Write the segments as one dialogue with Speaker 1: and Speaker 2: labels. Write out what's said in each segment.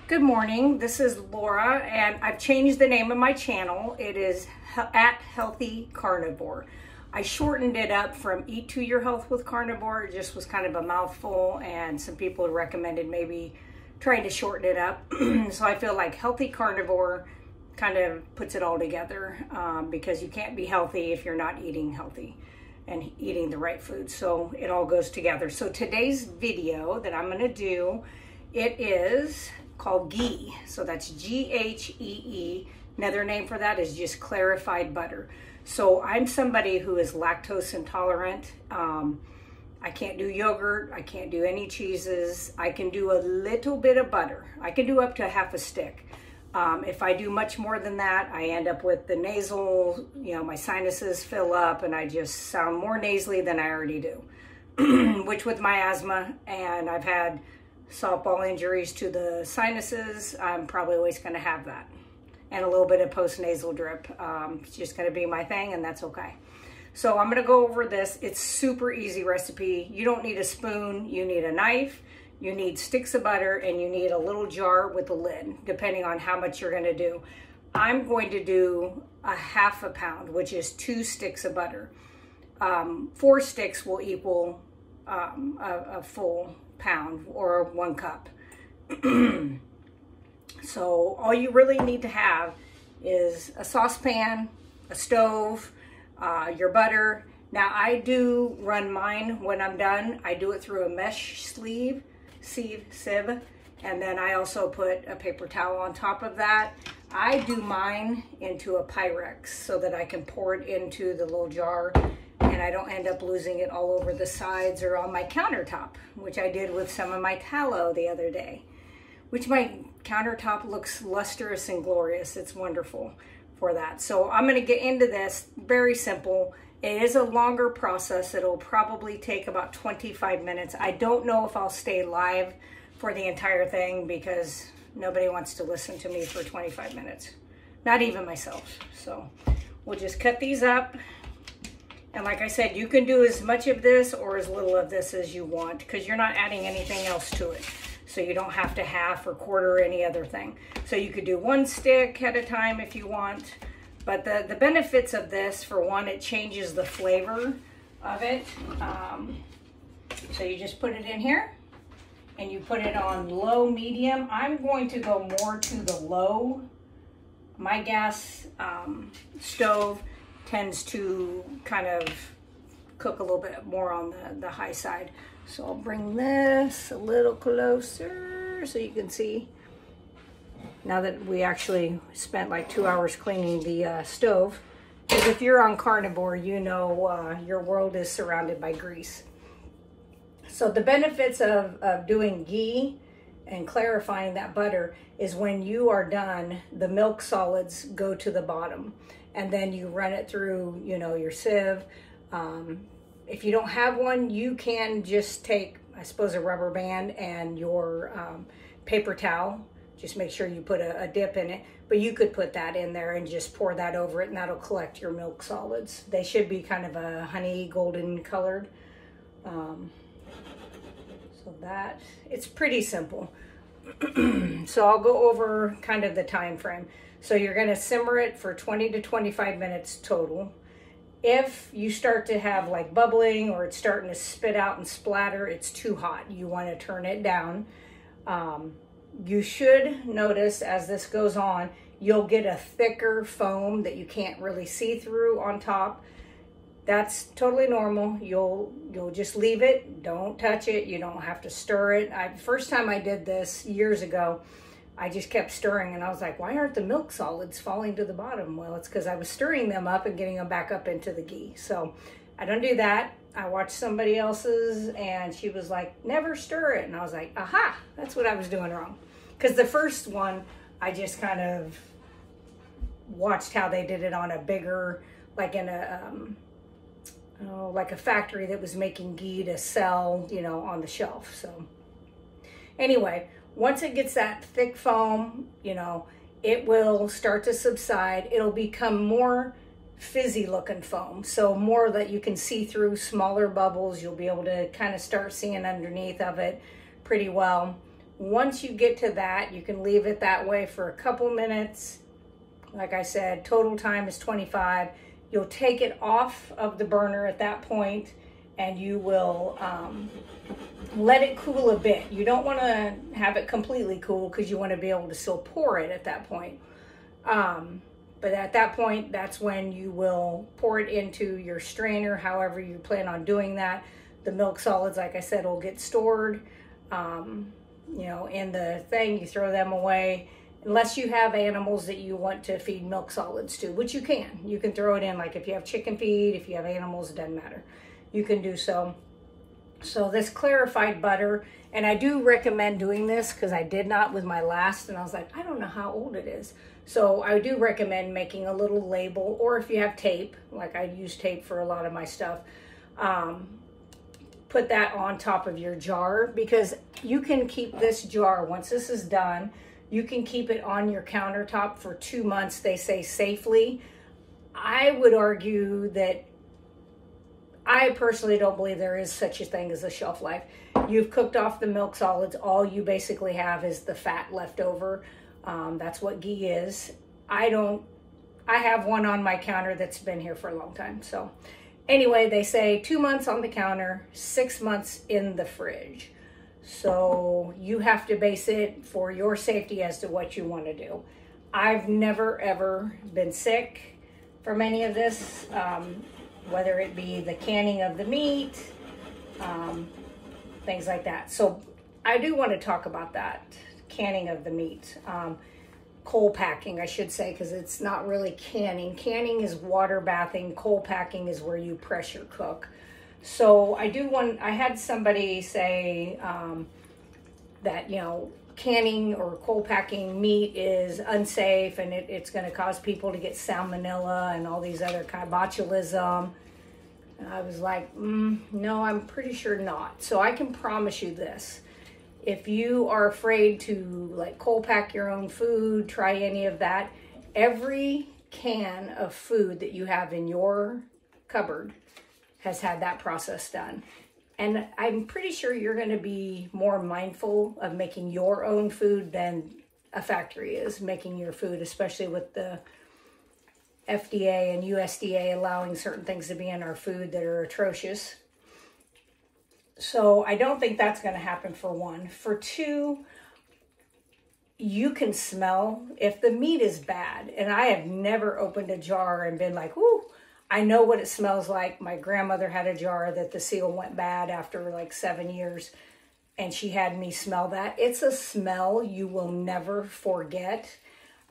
Speaker 1: Good morning, this is Laura and I've changed the name of my channel. It is at Healthy Carnivore. I shortened it up from Eat to Your Health with Carnivore. It just was kind of a mouthful and some people had recommended maybe trying to shorten it up. So I feel like Healthy Carnivore kind of puts it all together because you can't be healthy if you're not eating healthy and eating the right food. So it all goes together. So today's video that I'm gonna do, it is called Ghee. So that's G-H-E-E. Another name for that is just clarified butter. So I'm somebody who is lactose intolerant. I can't do yogurt. I can't do any cheeses. I can do a little bit of butter. I can do up to half a stick. If I do much more than that, I end up with the nasal, my sinuses fill up and I just sound more nasally than I already do. Which with my asthma, and I've had softball injuries to the sinuses, I'm probably always going to have that. And a little bit of post-nasal drip. It's just going to be my thing, and that's okay. So I'm going to go over this. It's super easy recipe. You don't need a spoon. You need a knife. You need sticks of butter, and you need a little jar with a lid, depending on how much you're going to do. I'm going to do a half a pound, which is 2 sticks of butter. 4 sticks will equal a full pound or 1 cup. So all you really need to have is a saucepan, a stove, your butter. Now I do run mine when I'm done. I do it through a mesh sieve, and then I also put a paper towel on top of that. I do mine into a Pyrex so that I can pour it into the little jar and I don't end up losing it all over the sides or on my countertop, which I did with some of my tallow the other day, which my countertop looks lustrous and glorious. It's wonderful for that. So I'm going to get into this. Very simple. It is a longer process. It'll probably take about 25 minutes. I don't know if I'll stay live for the entire thing because nobody wants to listen to me for 25 minutes. Not even myself. So we'll just cut these up. And like I said, you can do as much of this or as little of this as you want because you're not adding anything else to it. So you don't have to half or quarter any other thing. So you could do 1 stick at a time if you want. But the benefits of this, for one, it changes the flavor of it. So you just put it in here and you put it on low, medium. I'm going to go more to the low. My gas stove tends to kind of cook a little bit more on the high side. So I'll bring this a little closer so you can see. Now that we actually spent like 2 hours cleaning the stove, because if you're on carnivore, you know your world is surrounded by grease. So the benefits of doing ghee and clarifying that butter is when you are done, the milk solids go to the bottom. And then you run it through, your sieve. If you don't have one, you can just take, I suppose, a rubber band and your paper towel. Just make sure you put a dip in it. But you could put that in there and just pour that over it, and that'll collect your milk solids. They should be kind of a honey golden colored. So that, it's pretty simple. So I'll go over kind of the time frame. So you're going to simmer it for 20 to 25 minutes total. If you start to have like bubbling or it's starting to spit out and splatter, it's too hot. You want to turn it down. You should notice as this goes on, you'll get a thicker foam that you can't really see through on top. That's totally normal. You'll just leave it. Don't touch it. You don't have to stir it. First time I did this years ago, I just kept stirring and I was like, why aren't the milk solids falling to the bottom? Well, it's because I was stirring them up and getting them back up into the ghee. So I don't do that. I watched somebody else's and she was like, never stir it. And I was like, aha, that's what I was doing wrong. Because the first one, I just kind of watched how they did it on a bigger, like in a, like a factory that was making ghee to sell, on the shelf. So anyway, once it gets that thick foam, it will start to subside. It'll become more fizzy looking foam. So more that you can see through, smaller bubbles. You'll be able to kind of start seeing underneath of it pretty well. Once you get to that, you can leave it that way for a couple minutes. Like I said, total time is 25. You'll take it off of the burner at that point, and you will let it cool a bit. You don't want to have it completely cool because you want to be able to still pour it at that point. But at that point, that's when you will pour it into your strainer, however you plan on doing that. The milk solids, like I said, will get stored, you know, in the thing. You throw them away. Unless you have animals that you want to feed milk solids to, which you can. You can throw it in, like if you have chicken feed, if you have animals, it doesn't matter. You can do so. So this clarified butter, and I do recommend doing this because I did not with my last, and I was like, I don't know how old it is. So I do recommend making a little label, or if you have tape, like I use tape for a lot of my stuff, put that on top of your jar, because you can keep this jar, once this is done, you can keep it on your countertop for 2 months, they say safely. I would argue that I personally don't believe there is such a thing as a shelf life. You've cooked off the milk solids. All you basically have is the fat left over. That's what ghee is. I have one on my counter that's been here for a long time. So anyway, they say 2 months on the counter, 6 months in the fridge. So you have to base it for your safety as to what you want to do. I've never ever been sick from any of this, whether it be the canning of the meat, things like that. So I do want to talk about that, canning of the meat. Coal packing, I should say, because it's not really canning. Canning is water bathing. Coal packing is where you pressure cook. So I had somebody say that, you know, canning or coal packing meat is unsafe, and it's going to cause people to get salmonella and all these other kind of botulism. And I was like, no, I'm pretty sure not. So I can promise you this. If you are afraid to like coal pack your own food, try any of that, every can of food that you have in your cupboard has had that process done. And I'm pretty sure you're going to be more mindful of making your own food than a factory is making your food, especially with the FDA and USDA allowing certain things to be in our food that are atrocious. So I don't think that's going to happen, for one. For two, you can smell if the meat is bad. And I have never opened a jar and been like, ooh, I know what it smells like. My grandmother had a jar that the seal went bad after like 7 years, and she had me smell that. It's a smell you will never forget.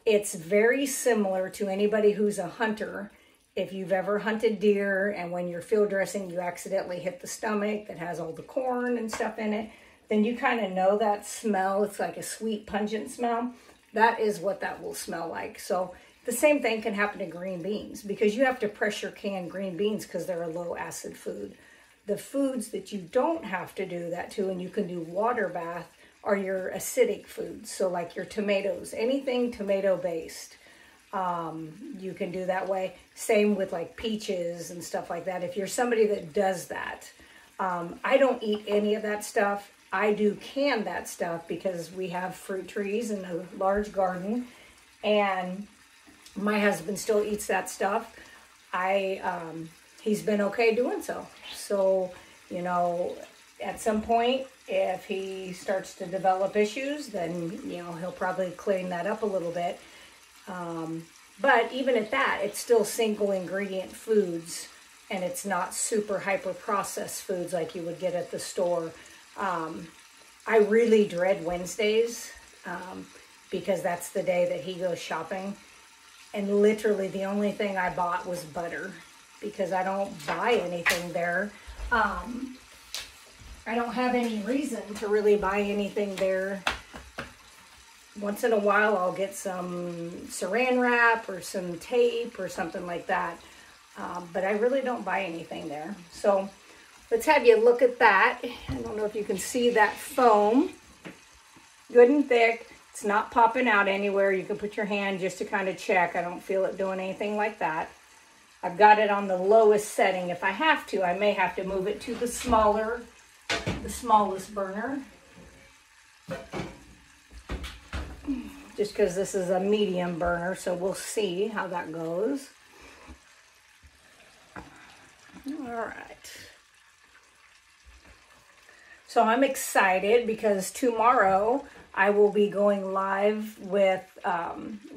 Speaker 1: It's very similar to anybody who's a hunter. If you've ever hunted deer and when you're field dressing, you accidentally hit the stomach that has all the corn and stuff in it, then you kind of know that smell. It's like a sweet, pungent smell. That is what that will smell like. So the same thing can happen to green beans, because you have to pressure can green beans because they're a low acid food. The foods that you don't have to do that to, and you can do water bath, are your acidic foods. So like your tomatoes, anything tomato based, you can do that way. Same with like peaches and stuff like that. If you're somebody that does that, I don't eat any of that stuff. I do can that stuff because we have fruit trees and a large garden, and my husband still eats that stuff. He's been okay doing so. So, you know, at some point, if he starts to develop issues, then, you know, he'll probably clean that up a little bit. But even at that, it's still single ingredient foods, and it's not super hyper processed foods like you would get at the store. I really dread Wednesdays, because that's the day that he goes shopping. And literally the only thing I bought was butter, because I don't buy anything there. I don't have any reason to really buy anything there. Once in a while, I'll get some saran wrap or some tape or something like that. But I really don't buy anything there. So let's have you look at that. I don't know if you can see that foam. Good and thick. It's not popping out anywhere. You can put your hand just to kind of check. I don't feel it doing anything like that. I've got it on the lowest setting. If I have to, I may have to move it to the smallest burner. just because this is a medium burner, so we'll see how that goes. All right. So I'm excited because tomorrow I will be going live with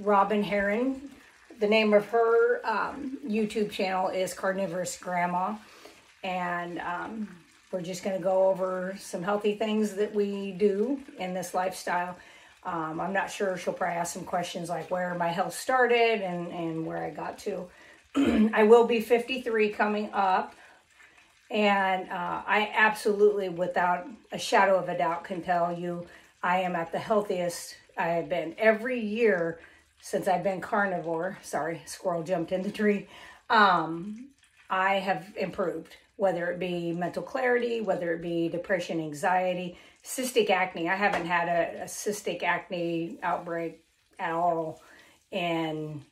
Speaker 1: Robin Heron. The name of her YouTube channel is Carnivorous Grandma. And we're just going to go over some healthy things that we do in this lifestyle. I'm not sure. She'll probably ask some questions like where my health started and where I got to. I will be 53 coming up. And I absolutely, without a shadow of a doubt, can tell you I am at the healthiest I have been. Every year since I've been carnivore, sorry, squirrel jumped in the tree, I have improved, whether it be mental clarity, whether it be depression, anxiety, cystic acne. I haven't had a cystic acne outbreak at all in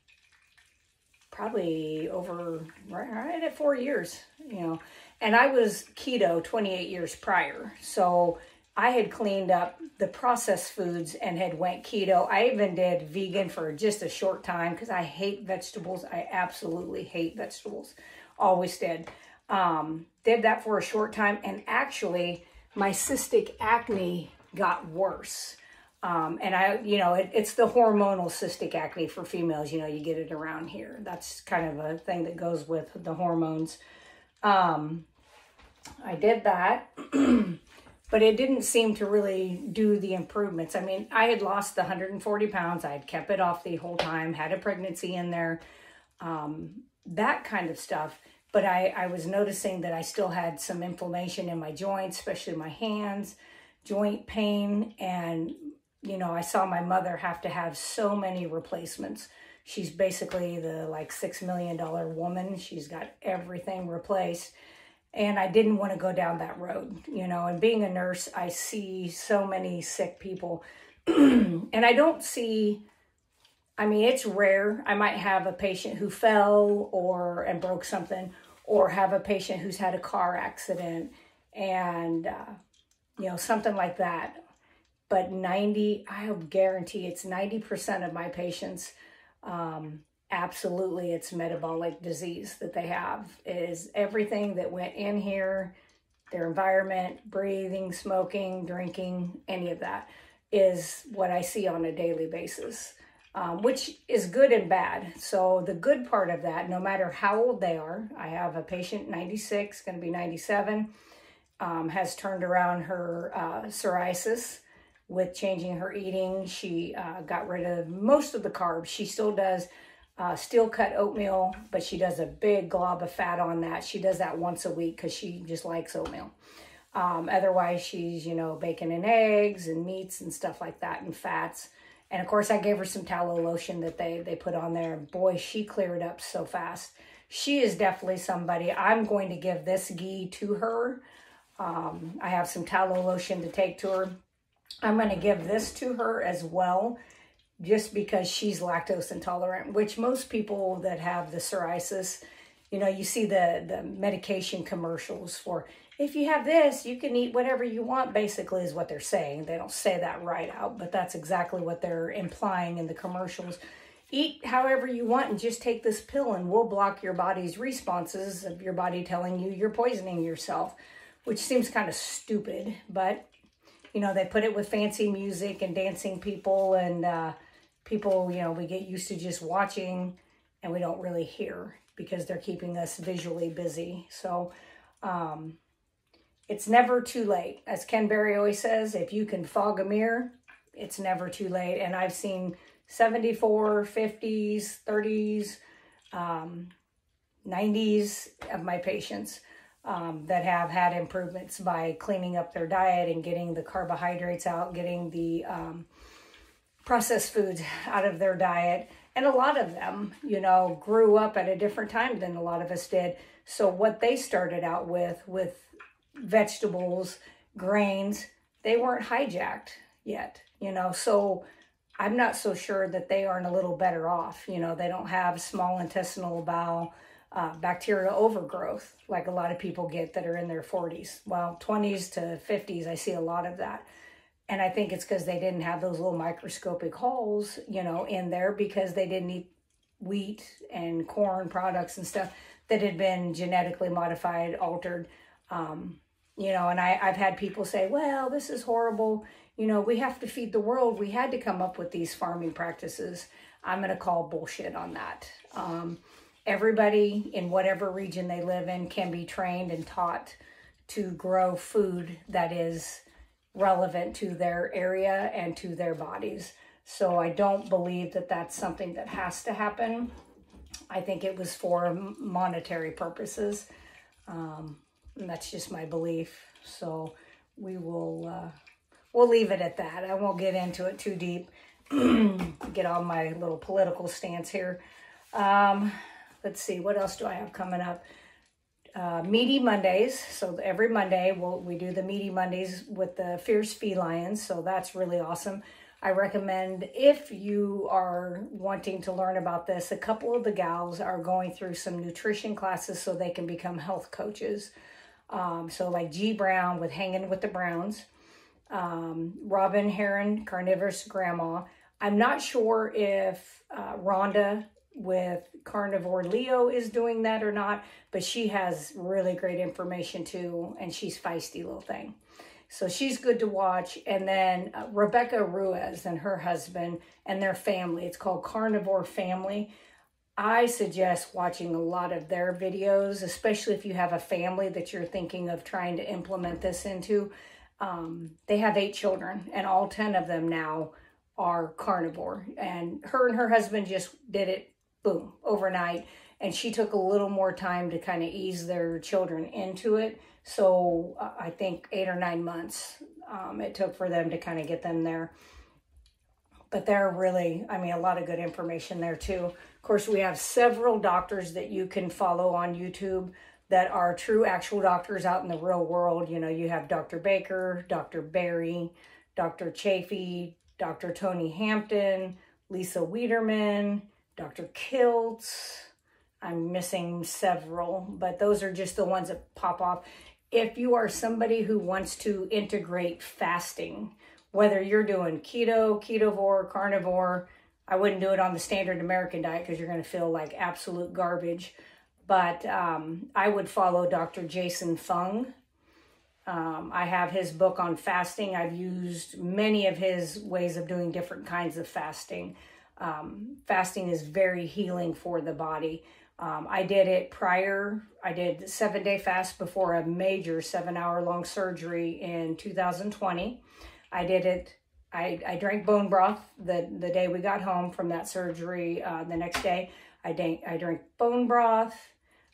Speaker 1: probably over right at 4 years, you know. And I was keto 28 years prior. So I had cleaned up the processed foods and had went keto. I even did vegan for just a short time because I hate vegetables. I absolutely hate vegetables. Always did. Did that for a short time. And actually, my cystic acne got worse. And it's the hormonal cystic acne for females. You know, you get it around here. That's kind of a thing that goes with the hormones. I did that, but it didn't seem to really do the improvements. I mean, I had lost the 140 pounds. I had kept it off the whole time, had a pregnancy in there, that kind of stuff. But I was noticing that I still had some inflammation in my joints, especially my hands, joint pain. And, you know, I saw my mother have to have so many replacements. She's basically the like $6 million woman. She's got everything replaced. And I didn't want to go down that road, you know. And being a nurse, I see so many sick people. And I don't see, I mean, it's rare. I might have a patient who fell and broke something, or have a patient who's had a car accident and, you know, something like that. But I guarantee it's 90% of my patients, absolutely, it's metabolic disease that they have. It is everything that went in here, their environment, breathing, smoking, drinking, any of that is what I see on a daily basis, which is good and bad. So the good part of that, no matter how old they are, I have a patient, 96, going to be 97, has turned around her psoriasis with changing her eating. She got rid of most of the carbs. She still does steel cut oatmeal, but she does a big glob of fat on that. She does that once a week because she just likes oatmeal. Otherwise, she's, you know, bacon and eggs and meats and stuff like that and fats. And of course, I gave her some tallow lotion that they put on there. Boy, she cleared up so fast. She is definitely somebody. I'm going to give this ghee to her. I have some tallow lotion to take to her. I'm going to give this to her as well, just because she's lactose intolerant, which most people that have the psoriasis, you know, you see the medication commercials for, if you have this, you can eat whatever you want, basically is what they're saying. They don't say that right out, but that's exactly what they're implying in the commercials. Eat however you want and just take this pill and we'll block your body's responses of your body telling you you're poisoning yourself, which seems kind of stupid, but, you know, they put it with fancy music and dancing people and people, you know, we get used to just watching and we don't really hear because they're keeping us visually busy. So it's never too late. As Ken Berry always says, if you can fog a mirror, it's never too late. And I've seen 74, 50s, 30s, 90s of my patients that have had improvements by cleaning up their diet and getting the carbohydrates out, getting the processed foods out of their diet. And a lot of them, you know, grew up at a different time than a lot of us did. So what they started out with vegetables, grains, they weren't hijacked yet, you know. So I'm not so sure that they aren't a little better off. You know, they don't have small intestinal bowel bacterial overgrowth like a lot of people get that are in their 40s. Well, 20s to 50s, I see a lot of that. And I think it's because they didn't have those little microscopic holes, you know, in there, because they didn't eat wheat and corn products and stuff that had been genetically modified, altered. You know, and I've had people say, well, this is horrible. You know, we have to feed the world. We had to come up with these farming practices. I'm going to call bullshit on that. Everybody in whatever region they live in can be trained and taught to grow food that is relevant to their area and to their bodies. So I don't believe that that's something that has to happen. I think it was for monetary purposes. And that's just my belief. So we will, we'll leave it at that. I won't get into it too deep. Get on my little political stance here. Let's see, what else do I have coming up? Meaty Mondays. So every Monday we do the Meaty Mondays with the Fierce Felines. So that's really awesome. I recommend, if you are wanting to learn about this, a couple of the gals are going through some nutrition classes so they can become health coaches. So like G Brown with Hanging with the Browns, Robin Heron, Carnivorous Grandma. I'm not sure if Rhonda with Carnivore Leo is doing that or not, but she has really great information too, and she's feisty little thing. So she's good to watch. And then Rebecca Ruiz and her husband and their family. It's called Carnivore Family. I suggest watching a lot of their videos, especially if you have a family that you're thinking of trying to implement this into. They have 8 children, and all 10 of them now are carnivore. And her husband just did it, boom, overnight. And she took a little more time to kind of ease their children into it. So I think 8 or 9 months it took for them to kind of get them there. But they're really, I mean, a lot of good information there too. Of course, we have several doctors that you can follow on YouTube that are true actual doctors out in the real world. You know, you have Dr. Baker, Dr. Berry, Dr. Chafee, Dr. Tony Hampton, Lisa Wiederman, Dr. Kiltz. I'm missing several, but those are just the ones that pop off. If you are somebody who wants to integrate fasting, whether you're doing keto, ketovore, carnivore, I wouldn't do it on the standard American diet because you're going to feel like absolute garbage. But I would follow Dr. Jason Fung. I have his book on fasting. I've used many of his ways of doing different kinds of fasting. Fasting is very healing for the body. I did it prior. I did the 7-day fast before a major 7-hour-long surgery in 2020. I did it. I drank bone broth the day we got home from that surgery. The next day, I drank bone broth.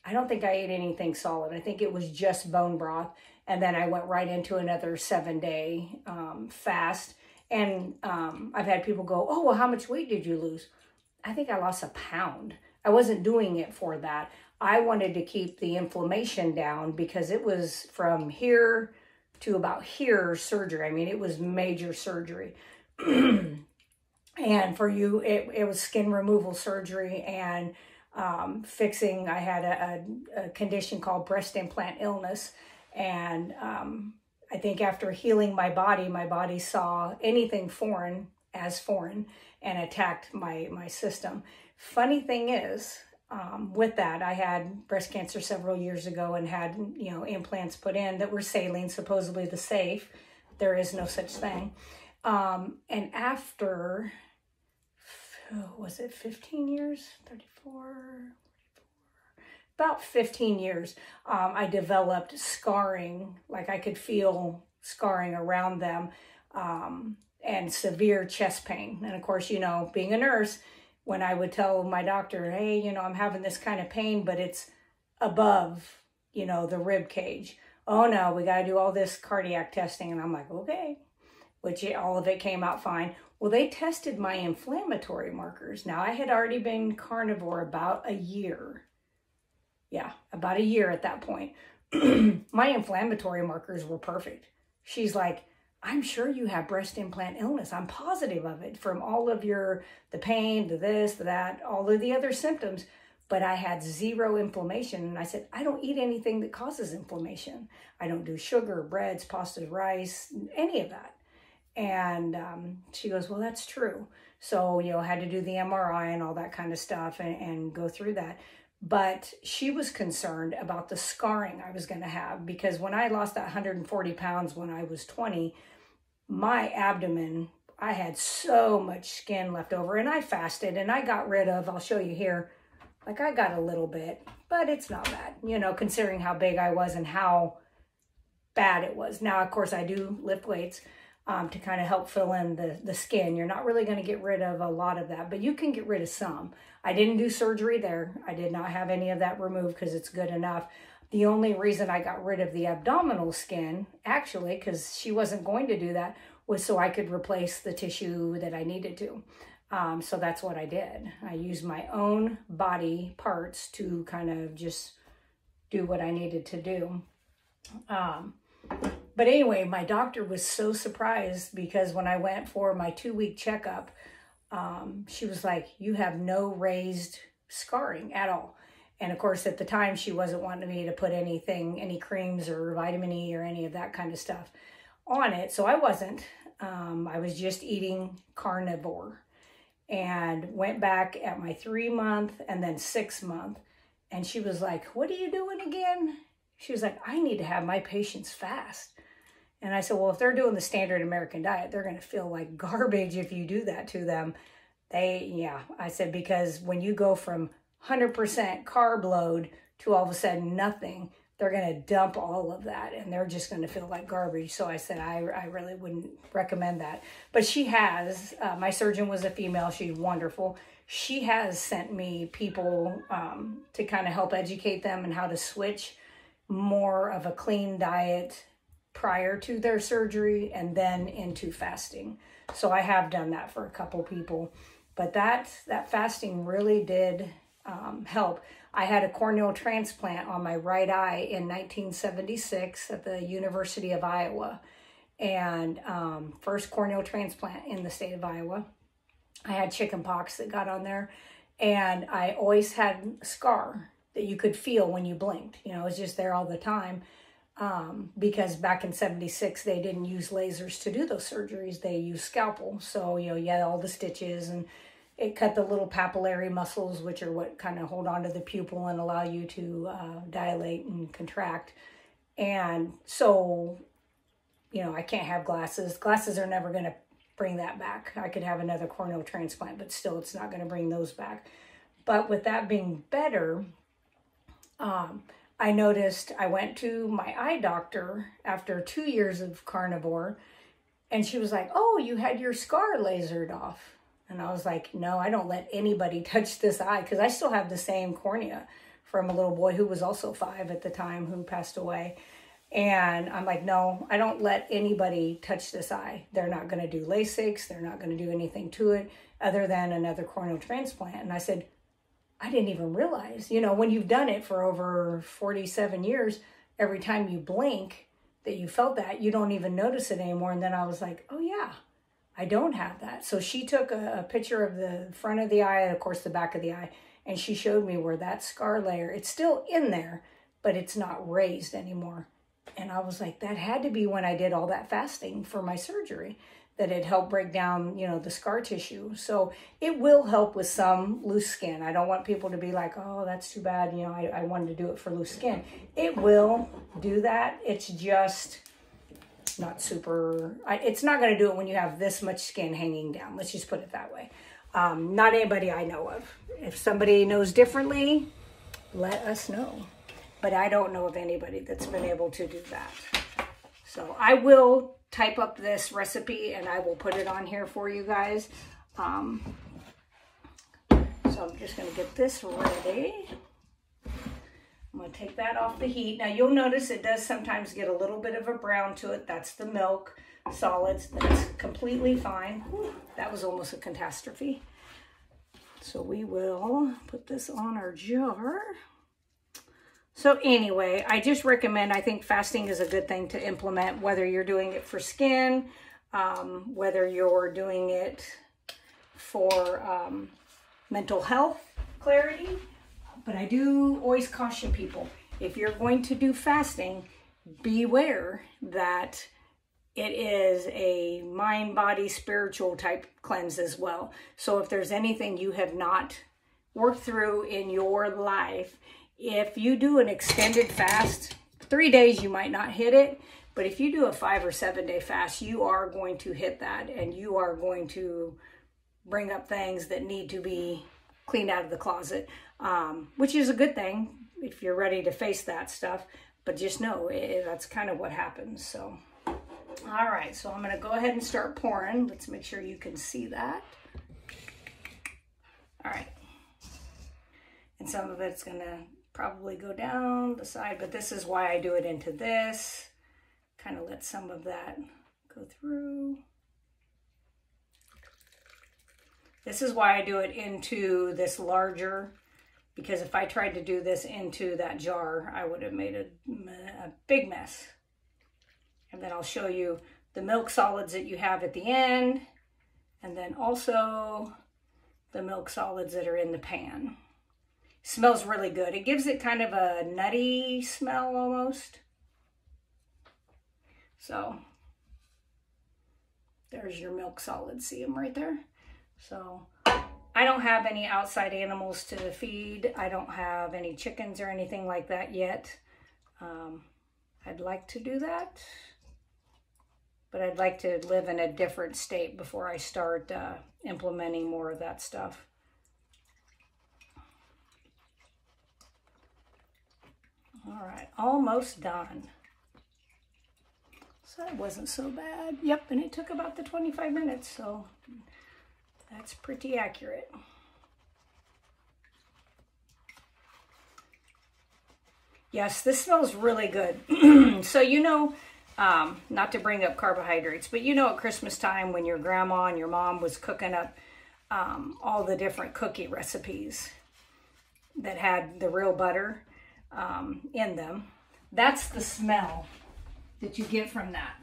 Speaker 1: I don't think I ate anything solid. I think it was just bone broth. And then I went right into another 7-day fast. And I've had people go, oh, well, how much weight did you lose? I think I lost 1 pound. I wasn't doing it for that. I wanted to keep the inflammation down because it was from here to about here surgery. I mean, it was major surgery. And for you, it was skin removal surgery and fixing. I had a condition called breast implant illness. And I think after healing my body saw anything foreign as foreign and attacked my system. Funny thing is, with that, I had breast cancer several years ago and had, you know, implants put in that were saline, supposedly the safe. There is no such thing. And after, was it 15 years? 34? About 15 years, I developed scarring, like I could feel scarring around them, and severe chest pain. And of course, you know, being a nurse, when I would tell my doctor, hey, you know, I'm having this kind of pain, but it's above, you know, the rib cage. Oh no, we got to do all this cardiac testing. And I'm like, okay, which all of it came out fine. Well, they tested my inflammatory markers. Now, I had already been carnivore about a year. Yeah, about a year at that point. My inflammatory markers were perfect. She's like, I'm sure you have breast implant illness. I'm positive of it from all of the pain, the this, the that, all of the other symptoms. But I had zero inflammation. And I said, I don't eat anything that causes inflammation. I don't do sugar, breads, pastas, rice, any of that. And she goes, well, that's true. So, you know, had to do the MRI and all that kind of stuff and go through that. But she was concerned about the scarring I was going to have, because when I lost that 140 pounds when I was 20, my abdomen, I had so much skin left over, and I fasted and I got rid of, I'll show you here, like I got a little bit, but it's not bad, you know, considering how big I was and how bad it was. Now, of course, I do lift weights to kind of help fill in the skin. You're not really going to get rid of a lot of that, but you can get rid of some. I didn't do surgery there. I did not have any of that removed because it's good enough. The only reason I got rid of the abdominal skin, actually, because she wasn't going to do that, was so I could replace the tissue that I needed to. So that's what I did. I used my own body parts to kind of just do what I needed to do. But anyway, my doctor was so surprised because when I went for my 2-week checkup, she was like, you have no raised scarring at all. And of course, at the time, she wasn't wanting me to put anything, any creams or vitamin E or any of that kind of stuff on it. So I wasn't. I was just eating carnivore, and went back at my 3-month and then 6-month. And she was like, what are you doing again? She was like, I need to have my patients fast. And I said, well, if they're doing the standard American diet, they're going to feel like garbage if you do that to them. I said, because when you go from 100% carb load to all of a sudden nothing, they're going to dump all of that and they're just going to feel like garbage. So I said, I really wouldn't recommend that. But she has, my surgeon was a female. She's wonderful. She has sent me people to kind of help educate them and how to switch more of a clean diet prior to their surgery and then into fasting. So I have done that for a couple people, but that fasting really did help. I had a corneal transplant on my right eye in 1976 at the University of Iowa, and first corneal transplant in the state of Iowa. I had chicken pox that got on there, and I always had a scar that you could feel when you blinked. You know, it was just there all the time. Because back in 76, they didn't use lasers to do those surgeries. They used scalpel. So, you know, you had all the stitches, and it cut the little papillary muscles, which are what kind of hold on to the pupil and allow you to dilate and contract. And so, you know, I can't have glasses. Glasses are never going to bring that back. I could have another corneal transplant, but still it's not going to bring those back. But with that being better, I noticed I went to my eye doctor after 2 years of carnivore, and she was like, oh, you had your scar lasered off. And I was like, no, I don't let anybody touch this eye, because I still have the same cornea from a little boy who was also 5 at the time who passed away. And I'm like, no, I don't let anybody touch this eye. They're not going to do LASIKs. They're not going to do anything to it other than another corneal transplant. And I said, I didn't even realize, you know, when you've done it for over 47 years, every time you blink that you felt that, you don't even notice it anymore. And then I was like, oh yeah, I don't have that. So she took a picture of the front of the eye and of course the back of the eye, and she showed me where that scar layer, it's still in there, but it's not raised anymore. And I was like, that had to be when I did all that fasting for my surgery, that it helped break down, you know, the scar tissue. So it will help with some loose skin. I don't want people to be like, oh, that's too bad. You know, I wanted to do it for loose skin. It will do that. It's just not super, it's not going to do it when you have this much skin hanging down. Let's just put it that way. Not anybody I know of. If somebody knows differently, let us know. But I don't know of anybody that's been able to do that. So I will type up this recipe and I will put it on here for you guys. So I'm just going to get this ready. I'm going to take that off the heat. Now you'll notice it does sometimes get a little bit of a brown to it. That's the milk solids. That's completely fine. Whew, that was almost a catastrophe. So we will put this on our jar. So anyway, I just recommend, I think fasting is a good thing to implement, whether you're doing it for skin, whether you're doing it for mental health clarity. But I do always caution people, if you're going to do fasting, beware that it is a mind, body, spiritual type cleanse as well. So if there's anything you have not worked through in your life, if you do an extended fast, 3 days you might not hit it, but if you do a 5 or 7 day fast, you are going to hit that, and you are going to bring up things that need to be cleaned out of the closet, which is a good thing if you're ready to face that stuff. But just know that's kind of what happens. So, all right, so I'm going to go ahead and start pouring. Let's make sure you can see that. All right. And some of it's going to probably go down the side, but this is why I do it into this. Kind of let some of that go through. This is why I do it into this larger, because if I tried to do this into that jar, I would have made a big mess. And then I'll show you the milk solids that you have at the end, and then also the milk solids that are in the pan. Smells really good. It gives it kind of a nutty smell almost. So there's your milk solids. See them right there? So I don't have any outside animals to feed. I don't have any chickens or anything like that yet. I'd like to do that, but I'd like to live in a different state before I start implementing more of that stuff. All right, almost done. So that wasn't so bad. Yep, and it took about the 25 minutes, so that's pretty accurate. Yes, this smells really good. So you know, not to bring up carbohydrates, but you know at Christmas time when your grandma and your mom was cooking up all the different cookie recipes that had the real butter in them, that's the smell that you get from that.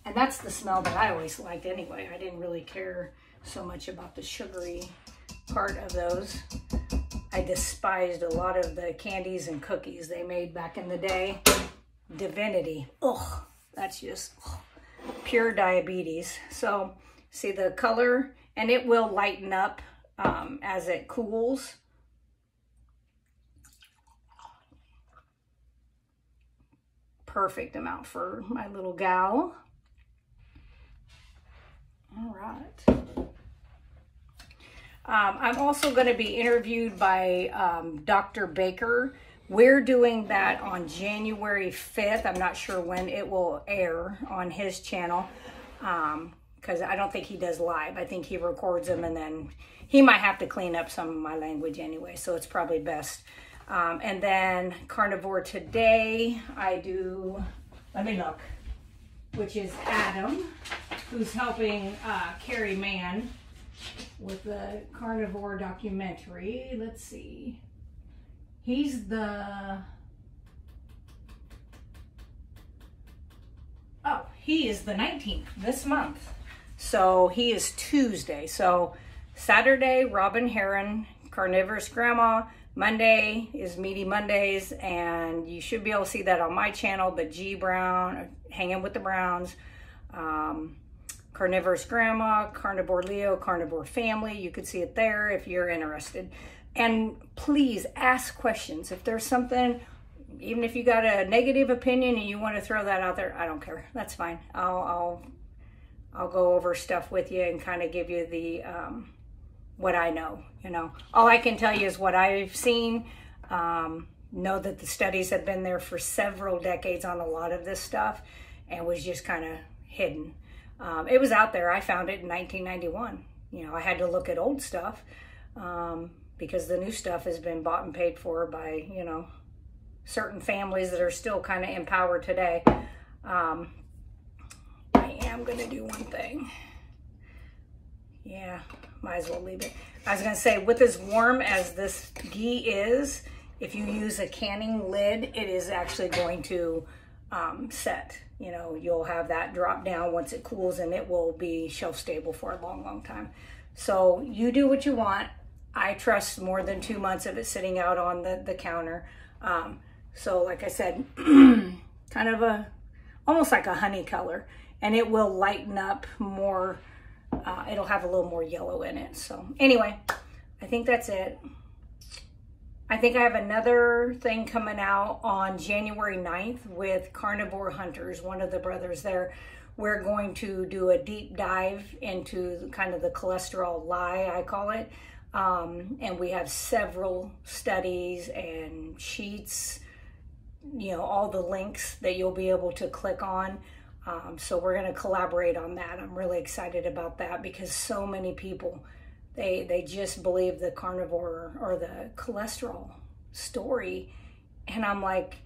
Speaker 1: And that's the smell that I always liked anyway. I didn't really care so much about the sugary part of those. I despised a lot of the candies and cookies they made back in the day. Divinity. Ugh, that's just pure diabetes. So see the color, and it will lighten up as it cools. Perfect amount for my little gal. All right. I'm also going to be interviewed by Dr. Baker. We're doing that on January 5th. I'm not sure when it will air on his channel, because I don't think he does live. I think he records them, and then he might have to clean up some of my language anyway, so it's probably best. And then Carnivore Today, I do, let me look, which is Adam, who's helping Carrie Mann with the carnivore documentary. Let's see. He's the, oh, he is the 19th this month. So he is Tuesday. So Saturday, Robin Heron, Carnivorous Grandma. Monday is Meaty Mondays, and you should be able to see that on my channel, but G Brown, Hanging with the Browns, Carnivorous Grandma, Carnivore Leo, Carnivore Family. You could see it there if you're interested. And please ask questions. If there's something, even if you got a negative opinion and you want to throw that out there, I don't care. That's fine. I'll go over stuff with you and kind of give you the what I know. You know, all I can tell you is what I've seen. Know that the studies have been there for several decades on a lot of this stuff, and was just kind of hidden. It was out there. I found it in 1991. You know, I had to look at old stuff because the new stuff has been bought and paid for by, you know, certain families that are still kind of in power today. I am going to do one thing. Yeah, might as well leave it. I was going to say, with as warm as this ghee is, if you use a canning lid, it is actually going to set. You know, you'll have that drop down once it cools, and it will be shelf stable for a long, long time. So you do what you want. I trust more than 2 months of it sitting out on the counter. So like I said, kind of a almost like a honey color, and it will lighten up more. It'll have a little more yellow in it. So anyway, I think that's it. I think I have another thing coming out on January 9th with Carnivore Hunters, one of the brothers there. We're going to do a deep dive into kind of the cholesterol lie, I call it. And we have several studies and sheets, you know, all the links that you'll be able to click on. So we're going to collaborate on that. I'm really excited about that because so many people, they just believe the carnivore or the cholesterol story. And I'm like,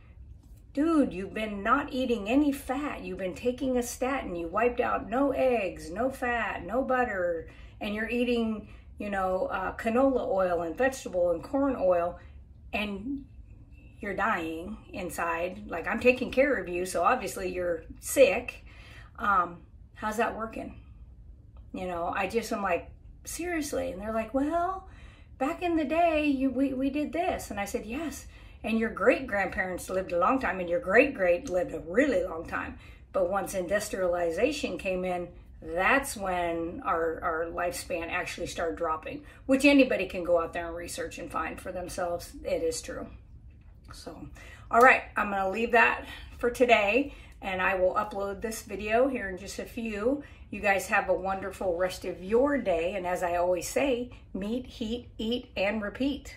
Speaker 1: dude, you've been not eating any fat. You've been taking a statin. You wiped out no eggs, no fat, no butter. And you're eating, you know, canola oil and vegetable and corn oil. And you're dying inside. Like, I'm taking care of you, so obviously you're sick. How's that working? You know, I'm like, seriously? And they're like, well, back in the day, we did this. And I said, yes. And your great-grandparents lived a long time, and your great-great lived a really long time. But once industrialization came in, that's when our lifespan actually started dropping, which anybody can go out there and research and find for themselves. It is true. So, all right, I'm going to leave that for today, and I will upload this video here in just a few. You guys have a wonderful rest of your day, and as I always say, meet, heat, eat, and repeat.